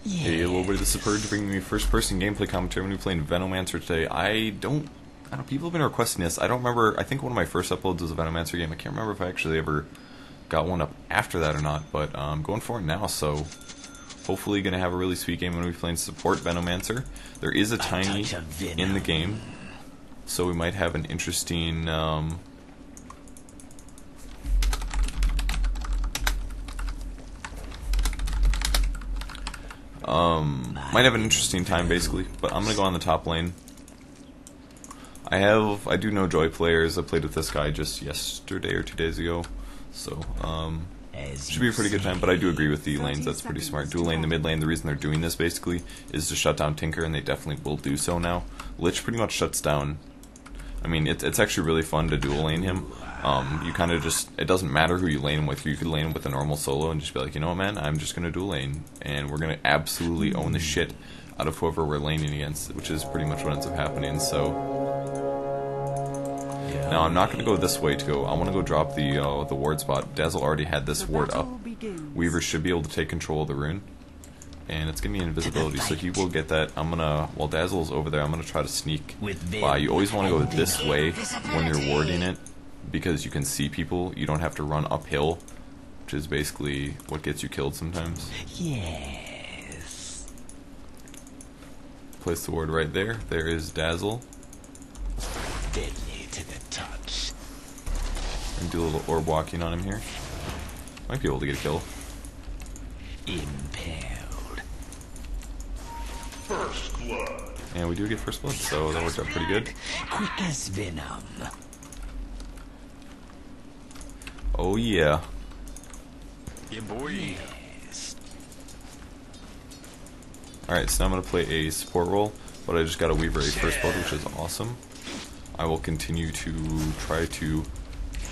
Hey, hello everybody, this is Purge bringing me first-person gameplay commentary. I'm going to be playing Venomancer today. I don't know, people have been requesting this. I don't remember, I think one of my first uploads was a Venomancer game. I can't remember if I actually ever got one up after that or not, but I'm going for it now, so hopefully going to have a really sweet game. I'm going to be playing support Venomancer. There is a tiny in the game, so we might have an interesting... might have an interesting time basically, but I'm gonna go on the top lane. I do know Joy players. I played with this guy just yesterday or 2 days ago, so should be a pretty good time. But I do agree with the lanes. That's pretty smart. Dual lane, the mid lane. The reason they're doing this basically is to shut down Tinker, and they definitely will do so now. Lich pretty much shuts down. I mean, it's actually really fun to dual lane him. You kind of just, it doesn't matter who you lane him with. You could lane him with a normal solo and just be like, you know what, man, I'm just going to dual lane, and we're going to absolutely own the shit out of whoever we're laning against, which is pretty much what ends up happening. So now I'm not going to go this way to go. I want to go drop the ward spot. Dazzle already had this ward up. Weaver should be able to take control of the rune, and it's going to be invisibility, so he will get that. I'm going to, while Dazzle's over there, I'm going to try to sneak by. You always want to go this way when you're warding it, because you can see people. You don't have to run uphill, which is basically what gets you killed sometimes. Yes. Place the ward right there. There is Dazzle. Deadly to the touch. And do a little orb walking on him here. Might be able to get a kill. Impaled. First blood. And we do get first blood, so that worked out pretty good. Quick as venom. Oh yeah. Yeah, boy. Yes. Alright, so now I'm going to play a support role, but I just got a Weaver a first blood, which is awesome. I will continue to try to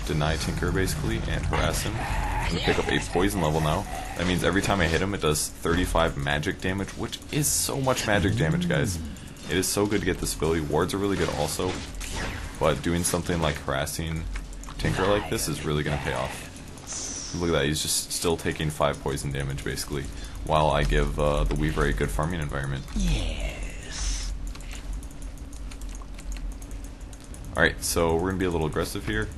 deny Tinker, basically, and harass him. I'm going to pick up a poison level now. That means every time I hit him, it does 35 magic damage, which is so much magic damage, guys. It is so good to get this ability. Wards are really good also, but doing something like harassing Tinker like this is really going to pay off. Look at that, he's just still taking 5 poison damage, basically, while I give the Weaver a good farming environment. Yes. Alright, so we're going to be a little aggressive here.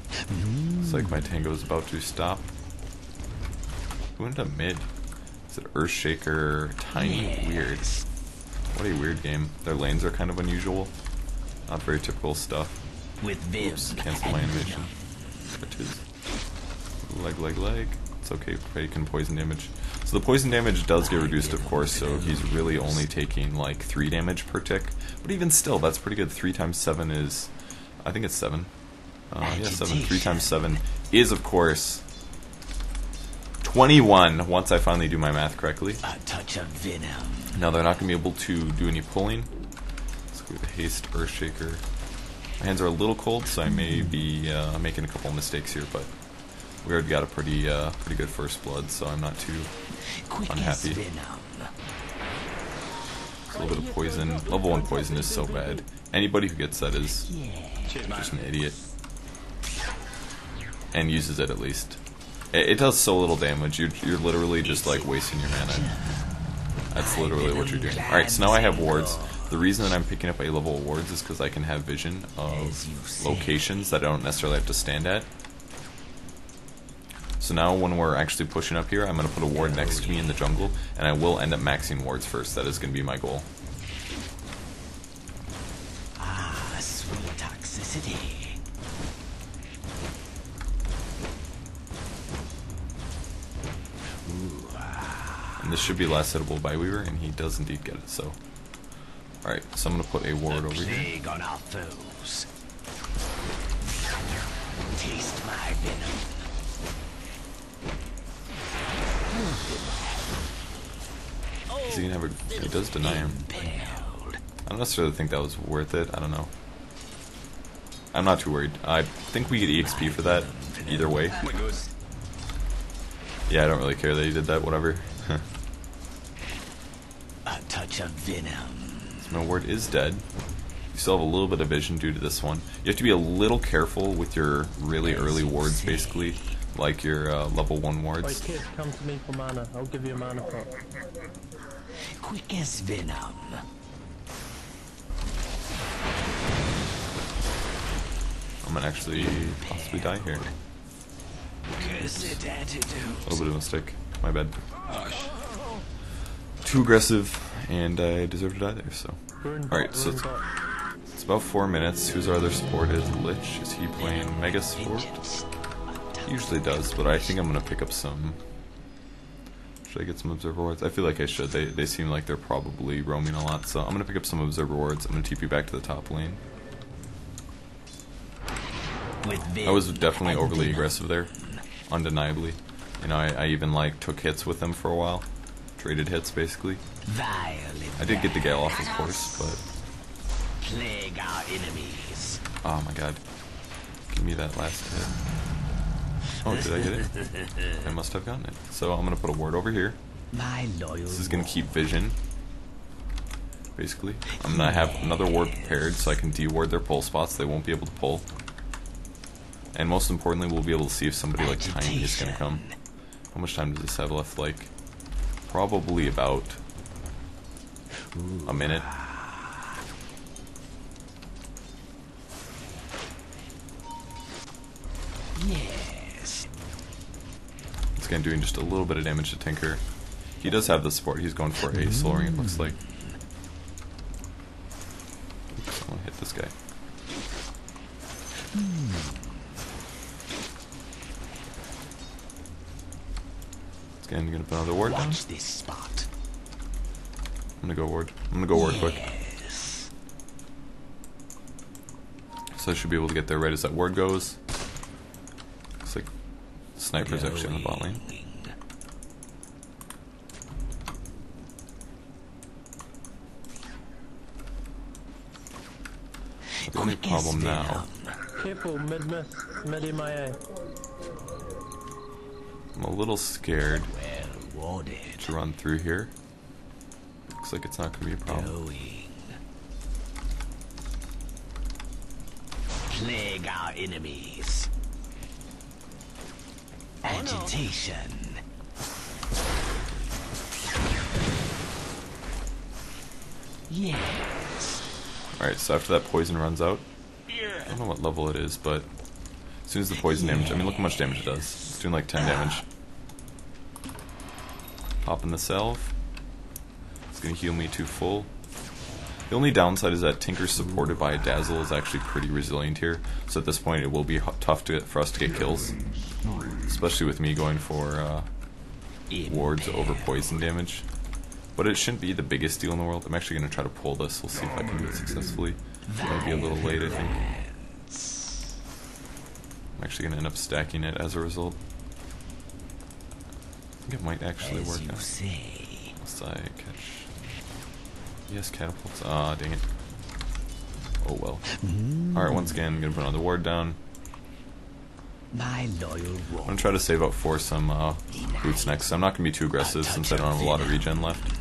Looks like my Tango is about to stop. Who went to mid? Is it Earthshaker? Tiny? Yes. Weird. What a weird game. Their lanes are kind of unusual. Not very typical stuff. With Viv. Oops, cancel my animation. It is. Leg. It's okay, he can poison damage. So the poison damage does get reduced, of course, so he's really only taking like 3 damage per tick. But even still, that's pretty good. 3 times 7 is... I think it's 7. Yeah, 7. 3 times 7 is, of course, 21, once I finally do my math correctly. A touch of venom. Now they're not going to be able to do any pulling. Let's go with the haste Earthshaker. My hands are a little cold, so I may be making a couple mistakes here, but we already got a pretty good first blood, so I'm not too unhappy. A little bit of poison. Level 1 poison is so bad. Anybody who gets that is just an idiot. And uses it at least. It does so little damage. You're literally just like wasting your mana. That's literally what you're doing. Alright, so now I have wards. The reason that I'm picking up a level of wards is because I can have vision of locations that I don't necessarily have to stand at. So now when we're actually pushing up here, I'm going to put a ward next to me in the jungle, and I will end up maxing wards first. That is going to be my goal. Ah, sweet toxicity. And this should be last hittable by Weaver, and he does indeed get it, so... Alright, so I'm going to put a ward over here. Plague on our foes. Taste my venom. Is he gonna have a... He does deny him. Impaled. I don't necessarily think that was worth it. I don't know. I'm not too worried. I think we get EXP for that, either way. Yeah, I don't really care that he did that, whatever. A touch of venom. So my ward is dead. You still have a little bit of vision due to this one. You have to be a little careful with your really early wards, basically. like your level 1 Wait, wards. kid, come to me for mana. I'll give you a mana pot. Quick as venom. I'm gonna actually possibly die here. Cursed antidote. A little bit of a mistake. My bad. Too aggressive, and I deserve to die there, so. We're in Alright, bot, so we're in bot. it's about 4 minutes. Who's our other support? Is Lich? Is he playing Mega Support? He usually does, but I think I'm gonna pick up some. Should I get some Observer Wards? I feel like I should. They seem like they're probably roaming a lot, so I'm gonna pick up some Observer Wards. I'm gonna TP back to the top lane. I was definitely overly aggressive there, undeniably. You know, I even like took hits with them for a while, traded hits basically. I did get the gale off, of course, but Plague our enemies. oh my god, give me that last hit. Oh, did I get it? I must have gotten it. So I'm gonna put a ward over here. My loyal. This is gonna keep vision. Basically, I'm gonna have another ward prepared so I can de-ward their pull spots. They won't be able to pull. And most importantly, we'll be able to see if somebody like Tiny is gonna come. How much time does this have left? Like, probably about a minute. Yes. This guy doing just a little bit of damage to Tinker. He does have the support. He's going for a soul ring, it looks like. Oops, I want to hit this guy. Again, gonna put another ward down. Watch this spot. I'm gonna go ward. I'm gonna go ward quick. Yes. So I should be able to get there right as that ward goes. Looks like sniper's actually on the bot lane. The only problem now, Careful, mid MIA. I'm a little scared Well warded. to run through here. Looks like it's not gonna be a problem. Going. Plague our enemies. Agitation. Yes. Alright, so after that poison runs out, I don't know what level it is, but as soon as the poison damage, I mean, look how much damage it does. It's doing like 10 damage. Popping the salve. It's gonna heal me to full. The only downside is that Tinker supported by a Dazzle is actually pretty resilient here, so at this point it will be tough for us to get kills. Especially with me going for wards over poison damage. But it shouldn't be the biggest deal in the world. I'm actually going to try to pull this. We'll see if I can do it successfully. It might be a little late, I think. I'm actually going to end up stacking it as a result. I think it might actually work out. Unless I catch... Yes, catapults. Ah, dang it. Oh well. Alright, once again, I'm going to put another ward down. My loyal I'm ward. going to try to save up for some boots next. I'm not going to be too aggressive since I don't have a lot of regen left.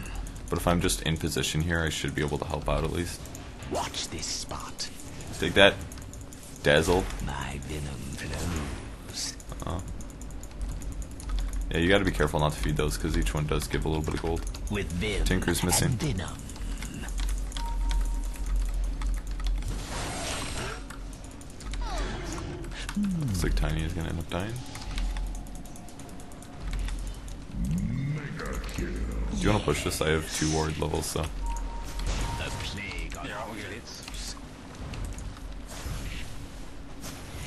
But if I'm just in position here, I should be able to help out at least. Watch this spot. Take that. Dazzle. My venom flows. Yeah, you gotta be careful not to feed those because each one does give a little bit of gold. With venom Tinker's missing. and venom. Looks like Tiny is gonna end up dying. Do you wanna push this? I have 2 ward levels, so. The plague on Yeah, we'll get it.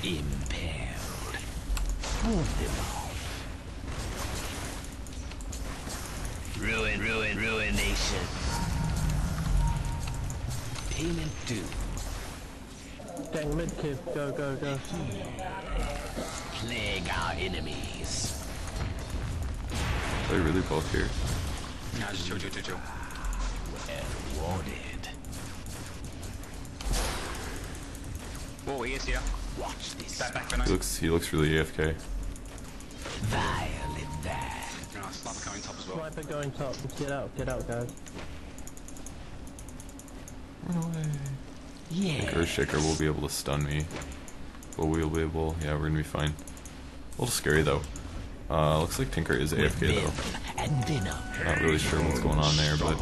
impaled. Move them off. Ruination. Payment due. Gang mid, kid. Go, go, go. Plague our enemies. Are they really both here? Nah, just chill. Well warded. Whoa, he is here. Watch this. Back, Veno. He looks really AFK. Violet there. Yeah, sniper coming top as well. Sniper going top. Get out, guys. Run away. Yeah. Earthshaker will be able to stun me. But we'll be able... Yeah, we're gonna be fine. A little scary though. Looks like Tinker is AFK though. And venom. Not really sure what's going on there, but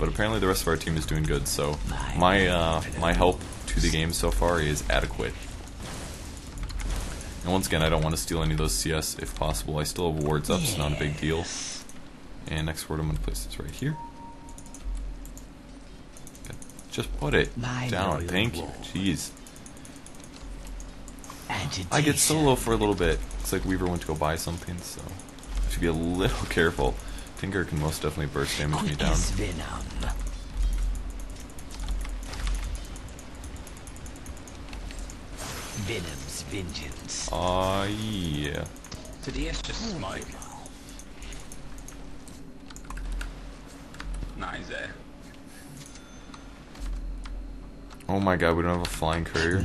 apparently the rest of our team is doing good. So my help to the game so far is adequate. And once again, I don't want to steal any of those CS if possible. I still have wards up, so not a big deal. And next word I'm going to place this right here. Okay. Just put it down. Thank you. Jeez. I get solo for a little bit. Looks like Weaver went to go buy something, so I should be a little careful. Tinker can most definitely burst damage me down. Venom's vengeance. Yeah. Did DS just smoke? Nah, he's there. Oh my god, we don't have a flying courier.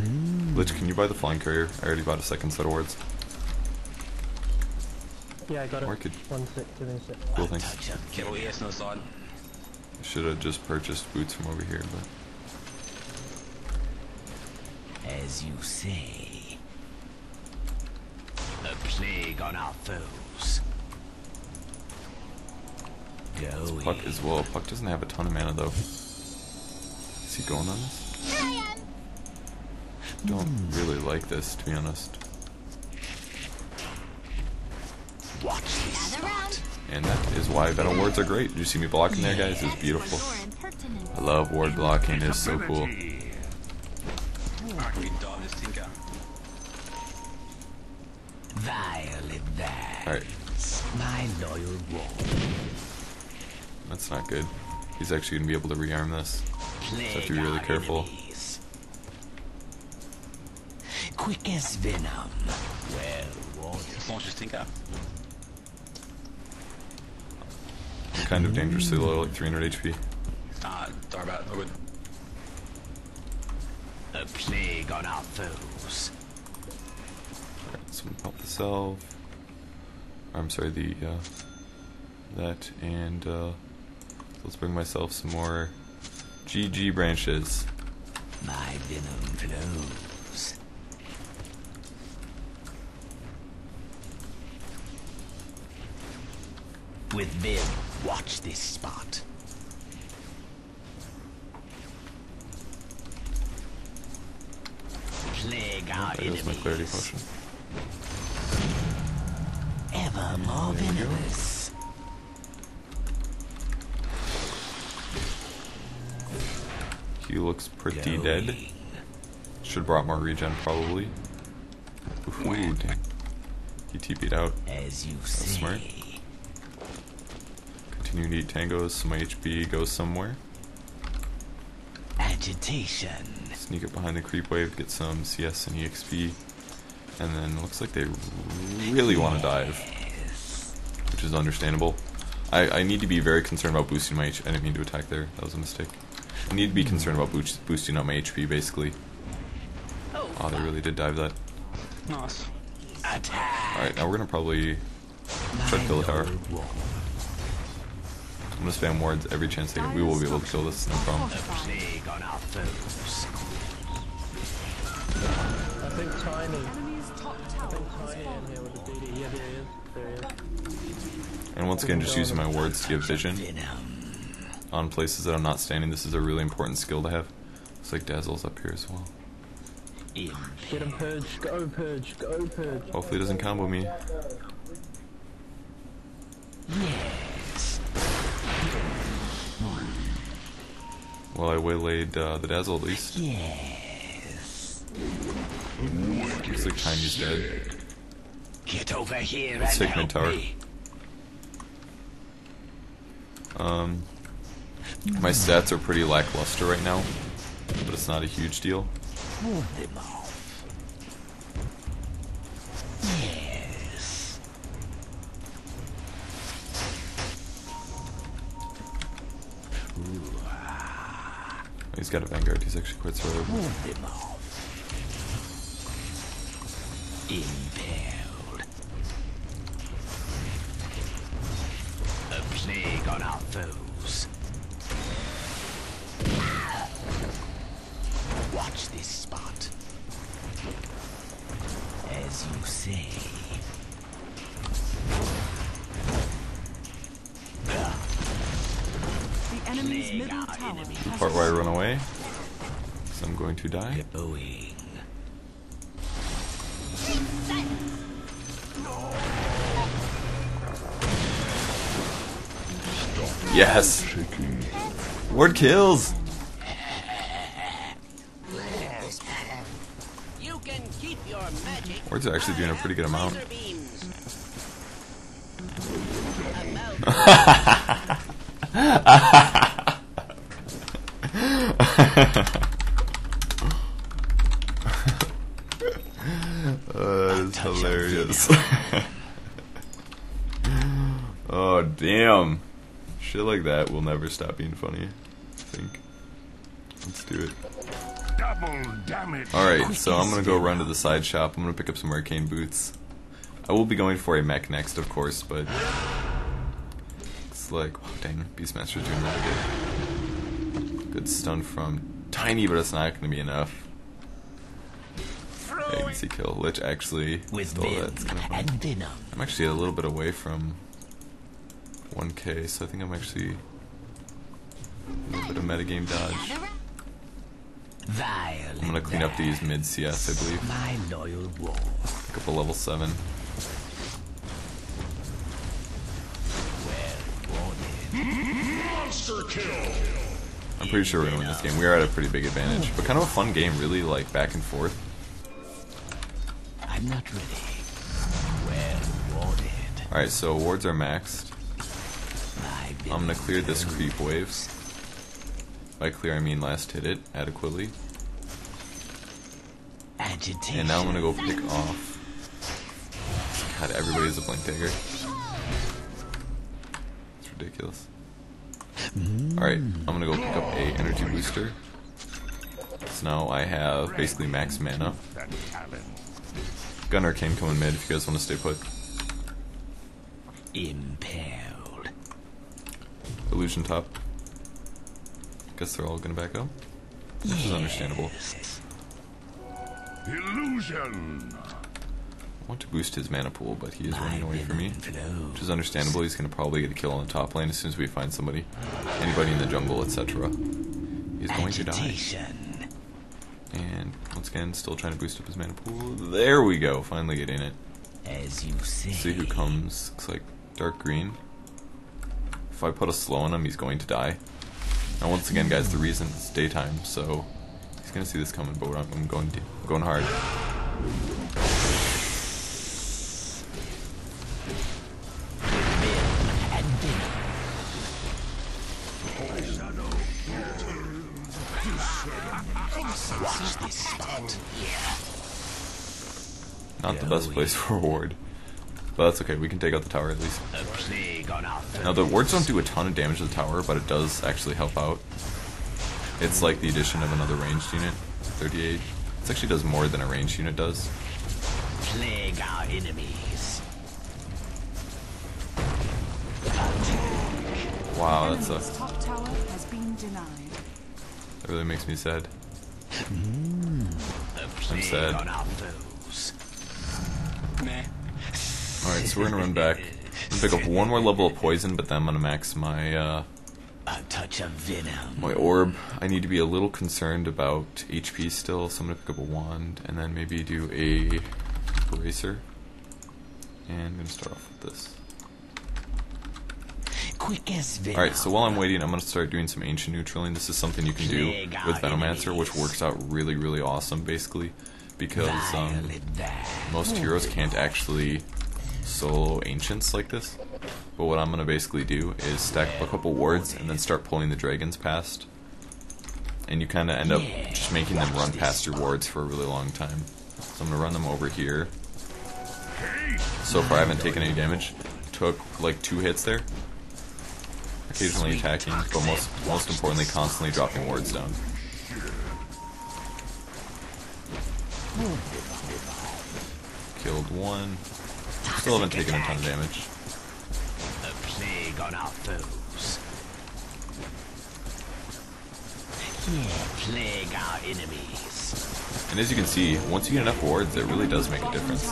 Lich, can you buy the flying courier? I already bought a second set of wards. Yeah, I got it. Or I could. 1 sec, 2 minutes. Cool, thanks. Kill ES on the side. I should have just purchased boots from over here, but As you say. The plague on our foes. Go Puck as well. Puck doesn't have a ton of mana though. Is he going on this? Don't really like this, to be honest. Watch this spot. And that is why Venom wards are great. Did you see me blocking there, guys? It was beautiful. I love ward blocking. It's so cool. I can be done this Tinker. Violet that. Alright, My loyal wall. that's not good. He's actually going to be able to rearm this. So I have to be really careful. Quick as venom. Well wanted. Launch this Tinker. Kind of dangerously low, like 300 HP. Sorry about it. Good. The plague on our foes. Alright, so I'm gonna pop the salve. I'm sorry, the, that, and, let's bring myself some more GG branches. My venom flows. With Vim, watch this spot. Plague our There goes my clarity enemies. potion. Ever more venomous. He looks pretty dead. Should have brought more regen, probably. Ooh, dang. He TP'd out. As you That's say. smart. Continue to eat tangos so my HP goes somewhere. Agitation. Sneak up behind the creep wave, get some CS and EXP. And then looks like they really want to dive, which is understandable. I need to be very concerned about boosting my HP. I didn't mean to attack there. That was a mistake. I need to be concerned about boosting up my HP, basically. Oh, they really did dive that. Nice. Attack. Alright, now we're going to probably try to kill the tower. I'm going to spam wards every chance I get. We will be able to kill this, no problem. The plague on our foes. I think Tiny. I think Tiny in here with the BD. Yeah, there he is. There he is. And once again, just using my wards to give vision Venom. on places that I'm not standing. This is a really important skill to have. Looks like Dazzle's up here as well. Get him, Purge. Go, Purge. Go, Purge. Hopefully it doesn't combo me. Yes. Well, I waylaid the Dazzle at least. Yes. Looks like Tiny's dead. Get over here Let's and take mid help tower. me. My stats are pretty lackluster right now, but it's not a huge deal. Ward them off. Yes. He's got a Vanguard, he's actually quite survivable. Ward them off. Impaled. A plague on our foes. Watch this spot. As you say. The enemy's middle tower has Part where I run away. So I'm going to die. Going. Yes! Ward kills! You can keep your magic. Wards are actually doing a pretty good amount. Laser beams. That is hilarious. Oh, damn. Shit like that will never stop being funny, I think. Let's do it. Double damage. Alright, so I'm gonna go run to the side shop. I'm gonna pick up some arcane boots. I will be going for a mech next, of course, but it's like, oh dang, Beastmaster's doing really good. Good stun from Tiny, but it's not gonna be enough. Yeah, you can see kill. Lich actually With stole that. It's kind of and fun. venom. I'm actually a little bit away from 1k, so I think I'm actually a little bit of metagame dodge. Violent. I'm gonna clean up these mid CS, I believe. My loyal wolf. Pick up a level 7. Monster kill. I'm pretty sure we're gonna win this game. We are at a pretty big advantage, but kind of a fun game, really, like back and forth. I'm not ready. Well wanted. Alright, so wards are maxed. My I'm gonna clear this creep wave. By clear, I mean last hit it adequately. agitation. And now I'm gonna go pick off. God, everybody's a blink dagger. It's ridiculous. Alright, I'm gonna go pick up a energy booster. So now I have basically max mana. That talent. Gun Arcane coming mid if you guys want to stay put. Impaled. Illusion top. Guess they're all gonna back up. Which is understandable. Illusion. I want to boost his mana pool, but he is running away from me. Which is understandable. He's gonna probably get a kill on the top lane as soon as we find somebody. Anybody in the jungle, etc. He's going to die. Agitation. And once again, still trying to boost up his mana pool. There we go, finally getting it. As you say. See who comes. Looks like dark green. If I put a slow on him, he's going to die. Now once again, guys, the reason it's daytime, so he's gonna see this coming, but I'm going hard. And venom. Watch this spot. Not the best place for a ward. But that's okay, we can take out the tower at least. A plague on our Now the wards don't do a ton of damage to the tower, but it does actually help out. It's like the addition of another ranged unit, 38. It actually does more than a ranged unit does. plague our enemies. Wow, that enemy's sucks. top tower has been denied. That really makes me sad. A plague sad. on our foes. Alright, so we're gonna run back. I'm gonna pick up one more level of poison, but then I'm gonna max my A touch of venom. my orb. I need to be a little concerned about HP still, so I'm gonna pick up a wand and then maybe do a eraser. And I'm gonna start off with this. Quick as venom. Alright, so while I'm waiting, I'm gonna start doing some ancient neutraling. This is something you can do with Venomancer, which works out really, really awesome, basically, because most heroes can't actually solo ancients like this. But what I'm gonna basically do is stack up a couple wards and then start pulling the dragons past. And you kinda end up just making them run past your wards for a really long time. So I'm gonna run them over here. So far I haven't taken any damage. Took like 2 hits there. Occasionally attacking, but most importantly constantly dropping wards down. Killed one. Still haven't taken a ton of damage. A plague on our foes. Yeah, plague our enemies. And as you can see, once you get enough wards, it really does make a difference.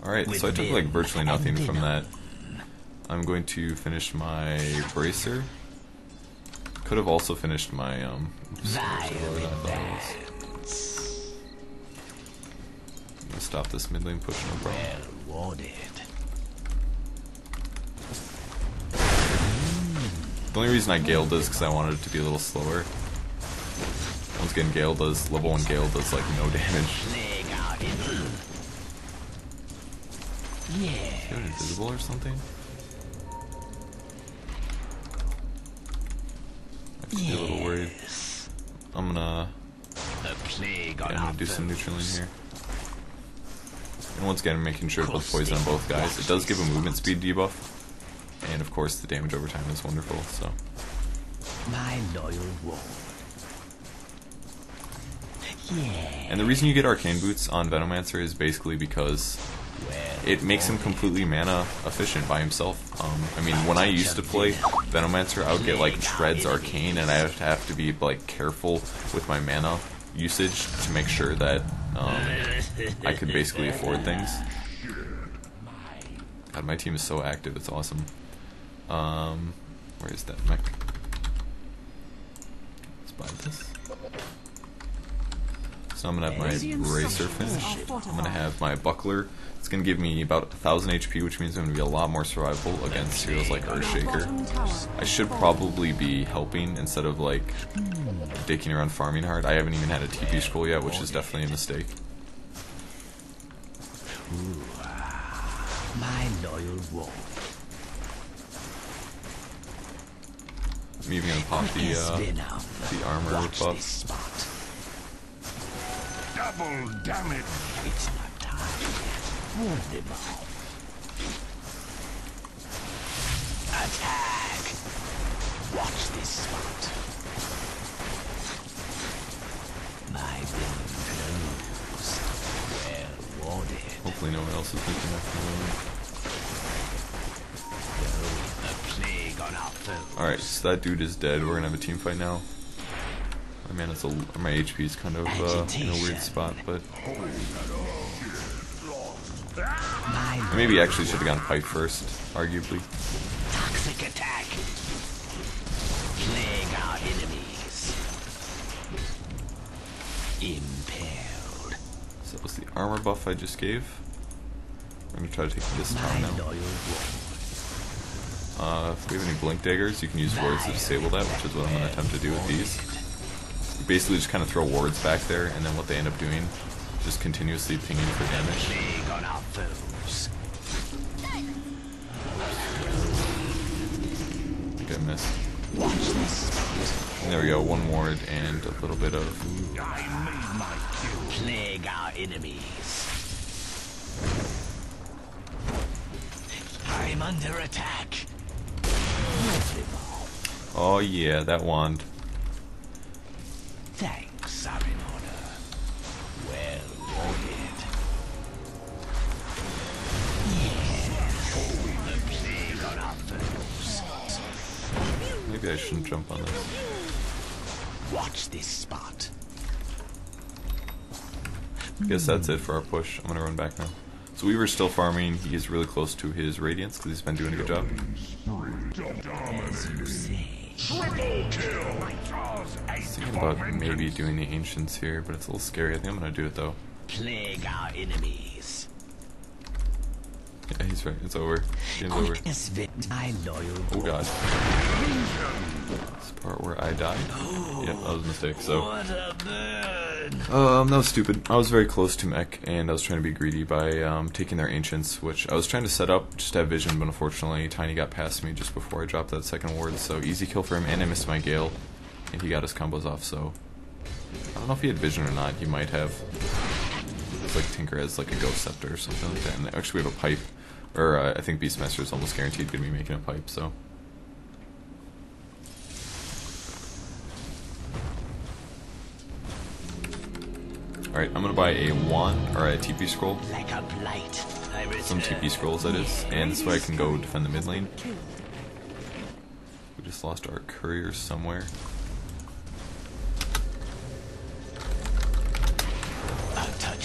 Alright, so I took like virtually nothing from that. I'm going to finish my Bracer. Could have also finished my, oops, I thought it was. I'm gonna stop this mid lane push, no problem. The only reason I Gale does because I wanted it to be a little slower. Once again, Gale does, level 1 Gale does like no damage. Is he invisible or something? I could be a little worried. I'm gonna do some neutral in here. And once again, I'm making sure to put poison on both guys. It does give a movement speed debuff. And of course, the damage over time is wonderful, so. My loyal wolf. Yeah. And the reason you get Arcane Boots on Venomancer is basically because it makes him completely mana efficient by himself. I mean, when I used to play Venomancer, I would get like Treads Arcane, and I would have to be like careful with my mana usage to make sure that I could basically afford things. God, my team is so active, it's awesome. Where is that mech? Let's buy this. So I'm gonna have my Bracer finish. I'm gonna have my Buckler. It's gonna give me about 1000 HP, which means I'm gonna be a lot more survivable against heroes like Earthshaker. I should probably be helping instead of like dicking around farming hard. I haven't even had a TP scroll yet, which is definitely a mistake. My loyal wolf. I'm even gonna pop the armor buff. Double damage. It's not time yet. Warn them all. Attack! Watch this spot. My villain close. Well warded. Hopefully no one else is thinking that for the A plague on our foes. Alright, so that dude is dead. We're gonna have a team fight now. My my HP is kind of in a weird spot, but I maybe actually should have gone pipe first, arguably. Toxic attack. Plague our enemies. Impaled. So that was the armor buff I just gave. I'm gonna try to take this tower now. If we have any blink daggers, you can use wards to disable that, which is what I'm gonna attempt to do with these. Basically just kind of throw wards back there, and then what they end up doing, just continuously pinging for damage. Plague on our foes. I think I missed. And there we go, one ward and a little bit of... Plague our enemies. I'm under attack. Oh yeah, that wand. Thanks are in order. Well warded. Yeah. The plague on our foes. Maybe I shouldn't jump on this. Watch this spot. Guess that's it for our push. I'm gonna run back now. So Weaver's still farming. He is really close to his Radiance because he's been doing a good job. As you say. Thinking about maybe doing the Ancients here, but it's a little scary. I think I'm gonna do it though. Plague our enemies. Yeah, he's right. It's over. Game's over. My loyal. Oh god. This part where I died. Yep, that was a mistake. So. What a burn! That was stupid. I was very close to mech, and I was trying to be greedy by taking their Ancients, which I was trying to set up just to have vision, but unfortunately Tiny got past me just before I dropped that second ward, so easy kill for him, and I missed my Gale, and he got his combos off, so... I don't know if he had vision or not, he might have. It's like Tinker has like a Ghost Scepter or something like that, and actually we have a pipe, or I think Beastmaster is almost guaranteed going to be making a pipe, so... Alright, I'm gonna buy a wand, or a TP scroll. Like a blight. Some TP scrolls, that is. And this way I can go defend the mid lane. We just lost our courier somewhere.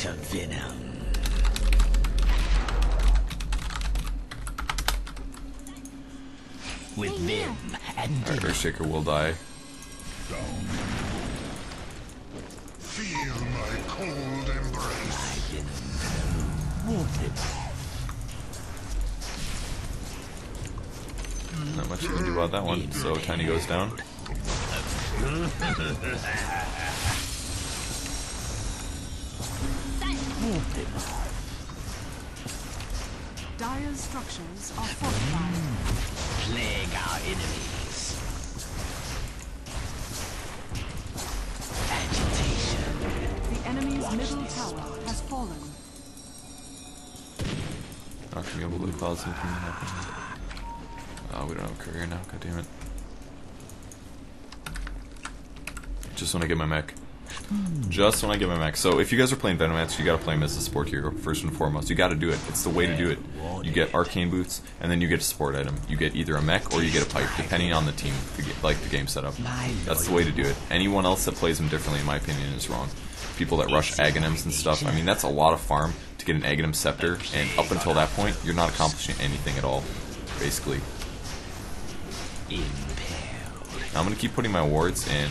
touch of venom. With vim and Alright, Earthshaker will die. Feel my cold embrace. Not much you can do about that one. So Tiny goes down. Dire's structures are fortified. plague our enemies. Agitation. The enemy's middle tower has fallen. Not gonna be able to cause something to happen. Oh, we don't have a courier now. God damn it. Just when I get my mech. Just when I get my mech. So if you guys are playing Venomancer, you gotta play him as a support hero, first and foremost. You gotta do it. It's the way to do it. You get arcane boots, and then you get a support item. You get either a mech or you get a pipe, depending on the team, like the game setup. That's the way to do it. Anyone else that plays him differently, in my opinion, is wrong. People that rush Aghanims and stuff, I mean, that's a lot of farm to get an Aghanim Scepter, and up until that point, you're not accomplishing anything at all, basically. Now, I'm going to keep putting my wards in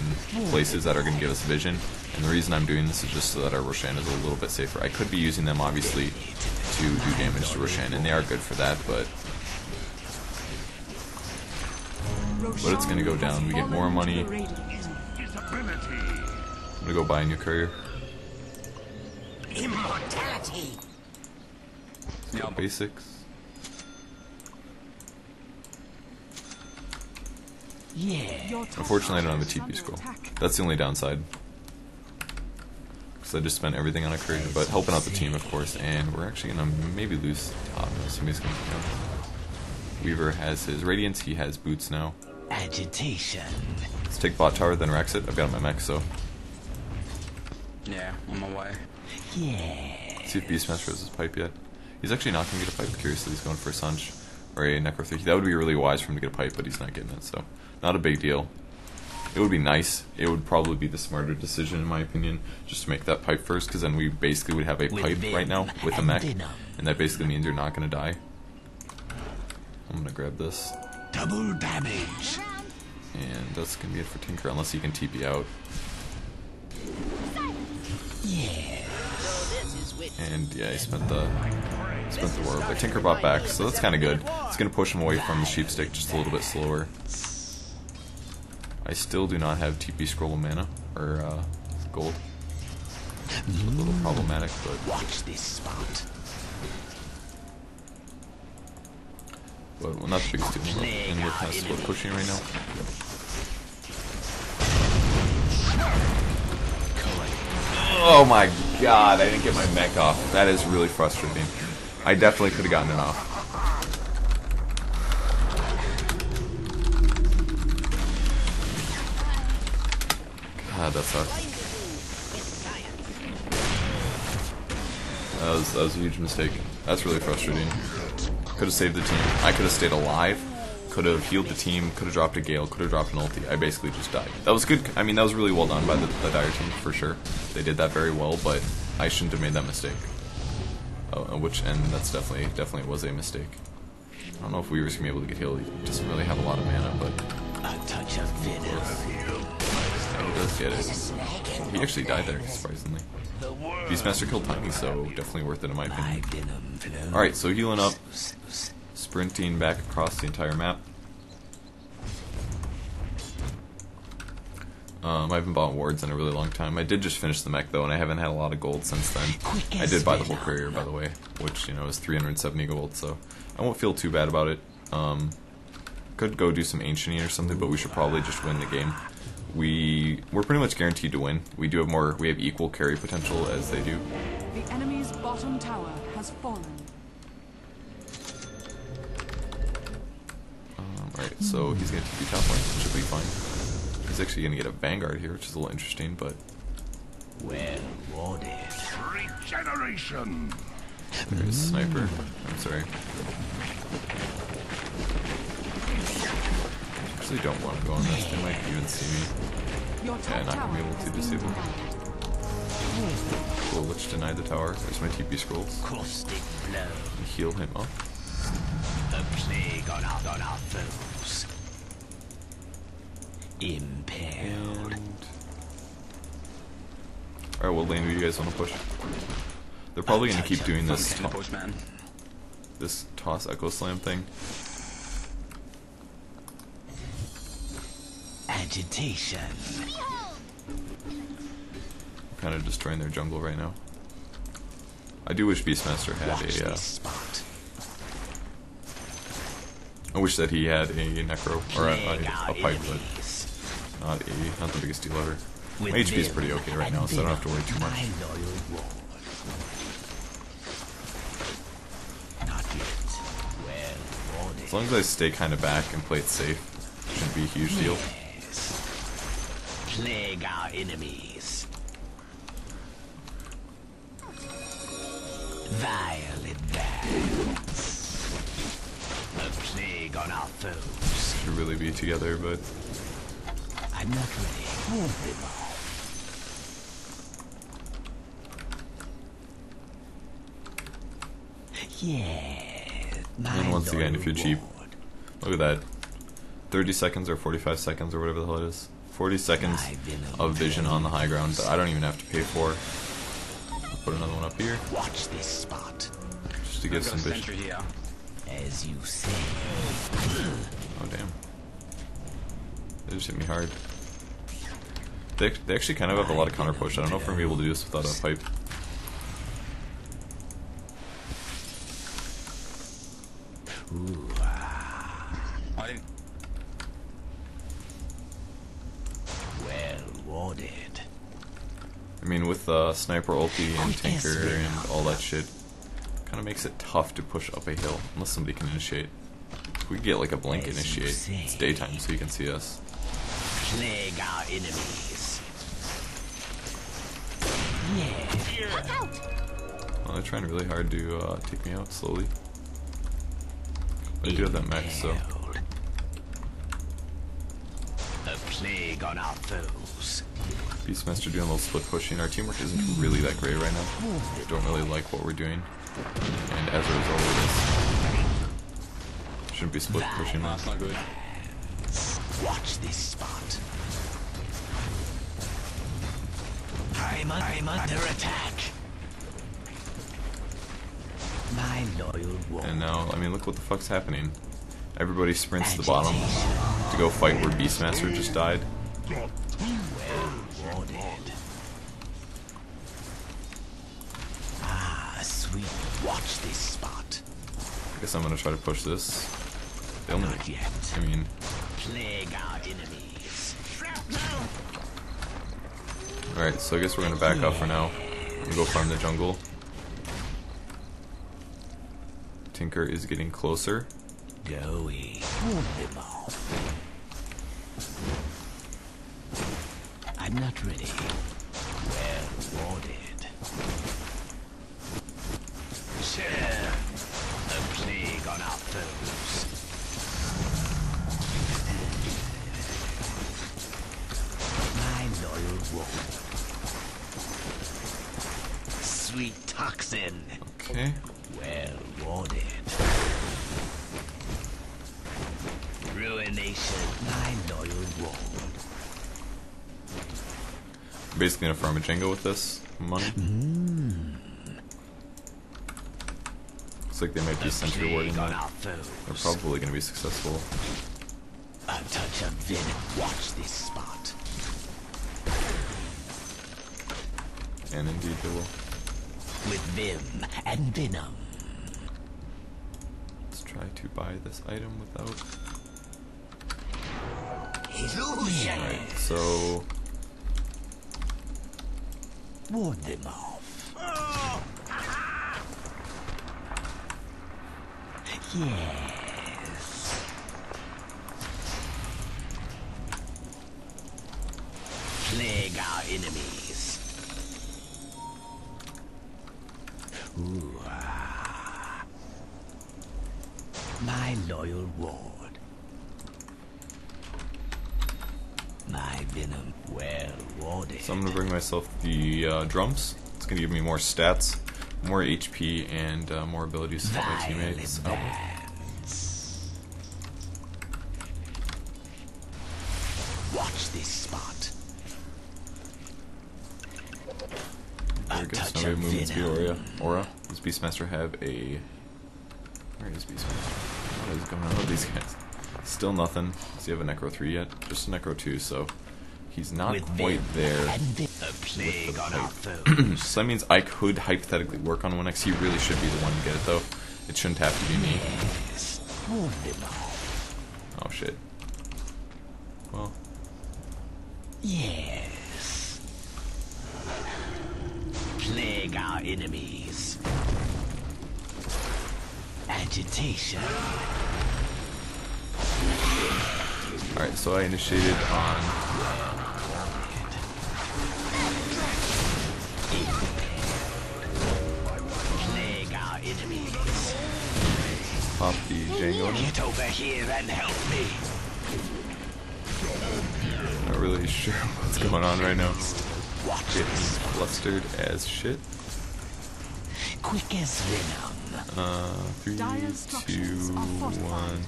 places that are going to give us vision, and the reason I'm doing this is just so that our Roshan is a little bit safer. I could be using them, obviously, to do damage to Roshan, and they are good for that, but it's going to go down. We get more money. I'm going to go buy a new courier. Immortality. Let's go basics. Yeah. Unfortunately, I don't have a TP scroll. That's the only downside. Because I just spent everything on a courier, but helping out the team, of course, and we're actually going to maybe lose top. Somebody's going to go. Weaver has his Radiance, he has boots now. Agitation. Let's take bot tower, then Rex it. I've got my mech, so. Yeah, on my way. Yeah. Let's see if Beastmaster has his pipe yet. He's actually not going to get a pipe, curiously. He's going for a Sunch or a Necro 3. That would be really wise for him to get a pipe, but he's not getting it, so. Not a big deal. It would be nice. It would probably be the smarter decision, in my opinion, just to make that pipe first, because then we basically would have a pipe right now with a mech, and that basically means you're not going to die. I'm going to grab this. Double damage. And that's going to be it for Tinker, unless he can TP out. Yeah. And yeah, he spent the war. But Tinker bought back, so that's kind of good. It's going to push him away from the sheep stick just a little bit slower. I still do not have TP scroll of mana, or gold. It's a little problematic, but watch this spot. But well, not the biggest deal. And we're kind of split pushing right now. Oh my god, I didn't get my mech off. That is really frustrating. I definitely could have gotten it off. God, that sucks. That was a huge mistake. That's really frustrating. Could have saved the team. I could have stayed alive. Could have healed the team. Could have dropped a Gale. Could have dropped an ulti. I basically just died. That was good. I mean, that was really well done by the Dire team, for sure. They did that very well, but I shouldn't have made that mistake. And that's definitely was a mistake. I don't know if Weaver's gonna be able to get healed. He doesn't really have a lot of mana, but A touch of venom. yeah, he does get it. He actually died there, surprisingly. Beastmaster killed Tiny, so definitely worth it in my opinion. Alright, so healing up, sprinting back across the entire map. I haven't bought wards in a really long time. I did just finish the mech though, and I haven't had a lot of gold since then. I did buy the whole courier, by the way, which, you know, is 370 gold, so I won't feel too bad about it. Could go do some ancienting or something, but we should probably just win the game. We're pretty much guaranteed to win. We have equal carry potential as they do. The enemy's bottom tower has fallen. Alright, so he's going to TP top lane, which should be fine. He's actually going to get a Vanguard here, which is a little interesting, but... Well warded. Regeneration. There's Sniper. I'm sorry. I actually don't want to go on this. They might even see me. Your Yeah, top not going to be tower able to has been disable. devoured. Cool, which denied the tower. There's my TP scrolls. Caustic blow. Heal him up. A plague on our foes. Impaled. Alright, what lane do you guys want to push? They're probably going to keep doing this Postman. this toss echo slam thing. Agitation. Kind of destroying their jungle right now. I do wish Beastmaster had Watch a. this spot. I wish that he had a necro or Plague a our pipe, but enemies. not the biggest deal ever. With My HP is vim pretty okay right and now, so I don't have to worry too venom, much. my loyal ward. Not yet. Well warded. As long as I stay kind of back and play it safe, it shouldn't be a huge deal. Yes. Plague our enemies. Vile advance. A plague on our foes. Should really be together, but I'm not ready. Move them all. Yeah. and once again, if you're cheap, look at that. 30 seconds or 45 seconds or whatever the hell it is. 40 seconds of vision on the high ground that I don't even have to pay for. I'll put another one up here Watch this spot. just to give I've some got a vision. sentry here. As you say. Oh damn. They just hit me hard. They actually kind of have a lot of counter push. I don't know if we're gonna be able to do this without a pipe. I didn't. Well warded. I mean, with sniper ulti and tanker and all that shit, kind of makes it tough to push up a hill unless somebody can initiate. If we get like a blink initiate, it's daytime, so you can see us. Plague our enemies. Yeah. Well, they're trying really hard to take me out slowly. But I do have that mech, so Impaled. A plague on our foes. Beastmaster doing a little split pushing. Our teamwork isn't really that great right now. Don't really like what we're doing, and as a result of this, shouldn't be split pushing. That's not good. Watch this spot. I'm under attack. My loyal ward. And now, I mean, look what the fuck's happening. Everybody sprints to the bottom to go fight where Beastmaster just died. Well warded. Ah, sweet. Watch this spot. I guess I'm gonna try to push this. They only, Not yet. I mean, Plague our enemies. alright, so I guess we're gonna back up for now and go farm the jungle. Tinker is getting closer. Doughy. Move them all. I'm not ready. Well warded. Share. A plague on our foes. My loyal ward. Sweet toxin. Okay. Well warded. Ruination. My loyal ward. I'm basically gonna farm a Django with this money. Looks like they might be sentry warding Plague on that. our foes. They're probably gonna be successful. A touch of venom. Watch this spot. And indeed they will. With vim and venom. Let's try to buy this item without. Illusion. Alright, so Ward them off. Yes. Plague our enemies. Ooh, ah. My loyal ward. My venom well warded. So I'm gonna bring myself the drums. It's gonna give me more stats, more HP, and more abilities to help my teammates out. Watch this spot. There we go. So now we have movement speed aura. Does Beastmaster have a... Where is Beastmaster? What is going on with these guys? Still nothing. Does he have a Necro 3 yet? Just a Necro 2, so he's not quite there. A plague on our foes. So that means I could hypothetically work on 1x. He really should be the one to get it, though. It shouldn't have to be me. Oh, shit. Well. Yes. Plague our enemies. Agitation. Alright, so I initiated on... Plague our enemies. Pop the Django. Get over here and help me. Not really sure what's going on right now. It's flustered as shit. Quick as venom. 3, 2, 1.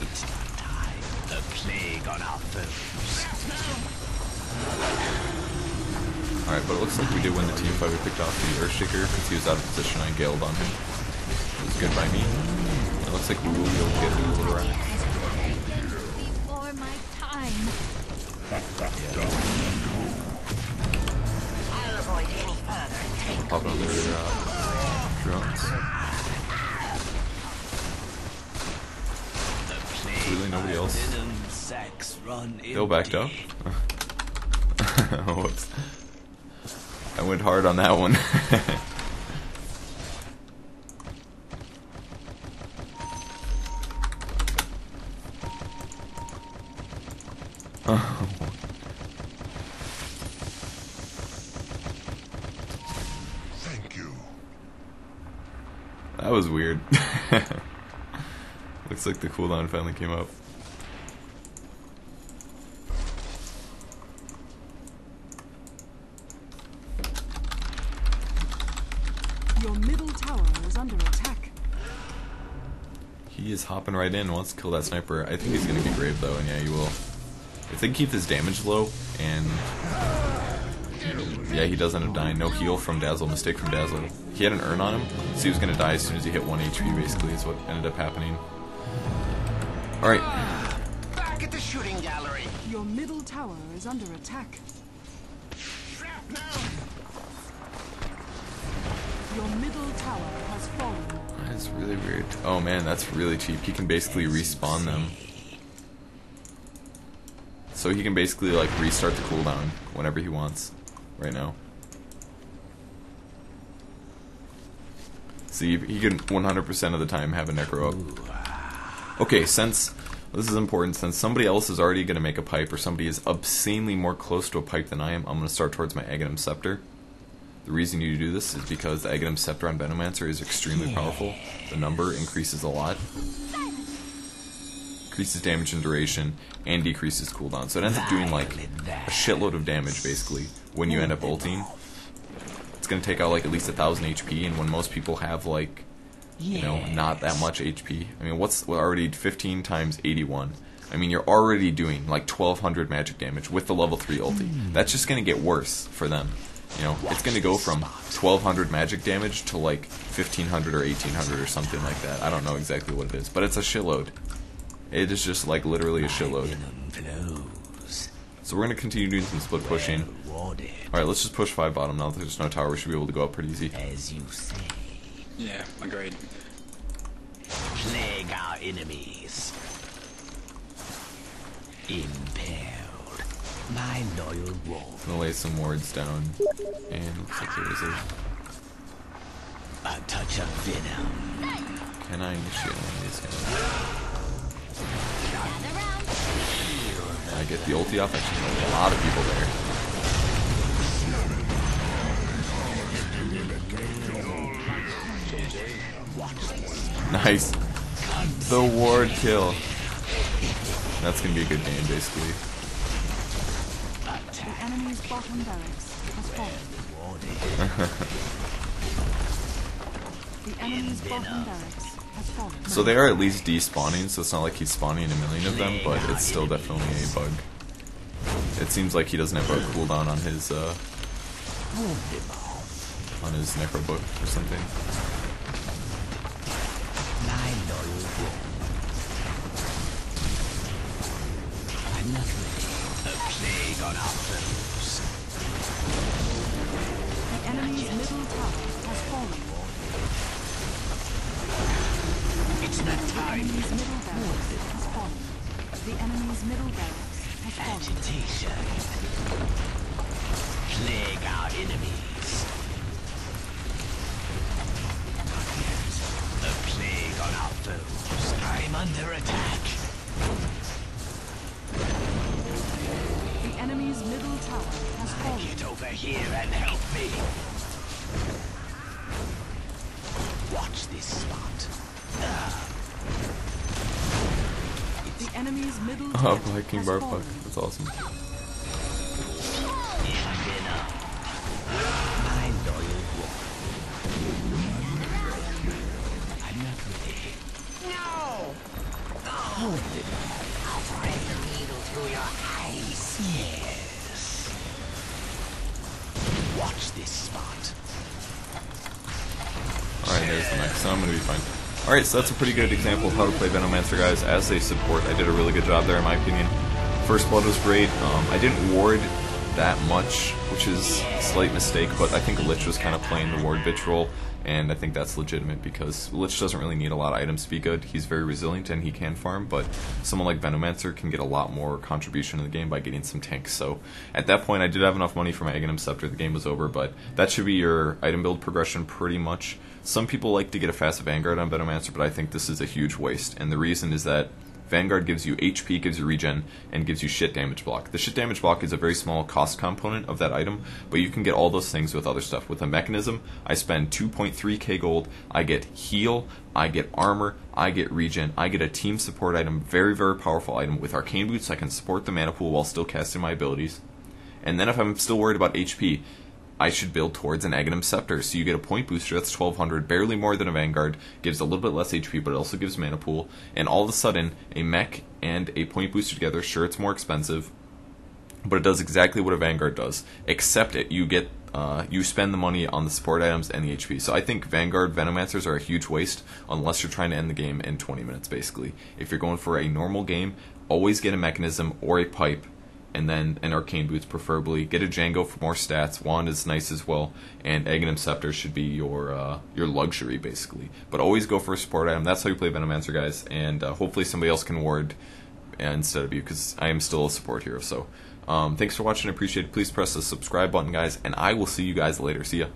It's not time. A plague on our foes. Alright, but it looks like we did win the team fight. We picked off the Earthshaker because he was out of position. I gailed on him. It was good by me. It looks like we will be able to get a little around. Before my time. Pop on their drones. Really nobody else? They all backed up? Whoops. I went hard on that one. Thank you. That was weird. Looks like the cooldown finally came up. Your middle tower is under attack. He is hopping right in, wants to kill that sniper. I think he's going to be brave though, and yeah, he will. If they keep his damage low, and yeah, he does end up dying. No heal from Dazzle, mistake from Dazzle. He had an urn on him, so he was going to die as soon as he hit 1 HP, basically, is what ended up happening. Alright. Back at the shooting gallery. Your middle tower is under attack. Your middle tower has fallen. That's really weird. Oh man, that's really cheap. He can basically respawn them. So he can basically like restart the cooldown whenever he wants right now. See, he can 100% of the time have a Necro up. Okay, since this is important, since somebody else is already going to make a pipe, or somebody is obscenely more close to a pipe than I am, I'm going to start towards my Aghanim Scepter. The reason you do this is because the Aghanim Scepter on Venomancer is extremely powerful. The number increases a lot. Increases damage and duration, and decreases cooldown. So it ends up doing like a shitload of damage, basically, when you end up ulting. It's going to take out like at least 1,000 HP, and when most people have like, you know, not that much HP. I mean, what's already 15 times 81? I mean, you're already doing like 1,200 magic damage with the level 3 ulti. That's just going to get worse for them. You know, it's going to go from 1,200 magic damage to like 1,500 or 1,800 or something like that. I don't know exactly what it is, but it's a shitload. It is just like literally a shitload. So we're going to continue doing some split pushing. Alright, let's just push 5 bottom now that there's no tower. We should be able to go up pretty easy. As you say. Yeah, agreed. Plague our enemies. Impaled. My loyal wolf. I'm going to lay some wards down. And looks like there is A touch of venom. Can I initiate one of these guys? I get the ulti off. Actually, there's a lot of people there. Nice. The ward kill. That's going to be a good game, basically. bottom barracks has fallen. The enemy's bottom barracks has fallen. So they are at least despawning, so it's not like he's spawning a million of them, but it's still definitely a bug. It seems like he doesn't have a cooldown on his necro book or something. I'm not ready. A plague on our foes. The enemy's middle tower has fallen. It's not The time. enemy's middle barracks has fallen. The enemy's middle barracks has fallen. Agitation. Plague our enemies. Not yet. A plague on our foes. I'm under attack. The enemy's middle tower has fallen. Get over here and help me. Watch this spot. The enemy's middle Oh, tower Viking has Bar fallen. Puck. That's awesome. My loyal wolf. I'm not ready. No! Hold it. I'll thread the needle through your eyes. Yes. Watch this spot. Alright, there's the next, so I'm gonna be fine. Alright, so that's a pretty good example of how to play Venomancer, guys, as a support. I did a really good job there, in my opinion. First blood was great. I didn't ward that much, which is a slight mistake, but I think Lich was kind of playing the ward bitch role, and I think that's legitimate because Lich doesn't really need a lot of items to be good. He's very resilient and he can farm, but someone like Venomancer can get a lot more contribution in the game by getting some tanks. So at that point, I did have enough money for my Aghanim Scepter. The game was over, but that should be your item build progression pretty much. Some people like to get a fast Vanguard on Venomancer, but I think this is a huge waste, and the reason is that Vanguard gives you HP, gives you regen, and gives you shit damage block. The shit damage block is a very small cost component of that item, but you can get all those things with other stuff. With a mechanism, I spend 2.3k gold, I get heal, I get armor, I get regen, I get a team support item, very, very powerful item. With Arcane Boots, I can support the mana pool while still casting my abilities. And then if I'm still worried about HP, I should build towards an Aghanim Scepter. So you get a point booster, that's 1200, barely more than a Vanguard, gives a little bit less HP, but it also gives mana pool, and all of a sudden, a mech and a point booster together, sure, it's more expensive, but it does exactly what a Vanguard does, except you get, you spend the money on the support items and the HP. So I think Vanguard Venomancers are a huge waste, unless you're trying to end the game in 20 minutes, basically. If you're going for a normal game, always get a mechanism or a pipe, and then an Arcane Boots preferably. Get a Django for more stats. Wand is nice as well, and Aghanim Scepter should be your luxury, basically. But always go for a support item. That's how you play Venomancer, guys, and hopefully somebody else can ward instead of you, because I am still a support hero. So thanks for watching, I appreciate it. Please press the subscribe button, guys, and I will see you guys later. See ya.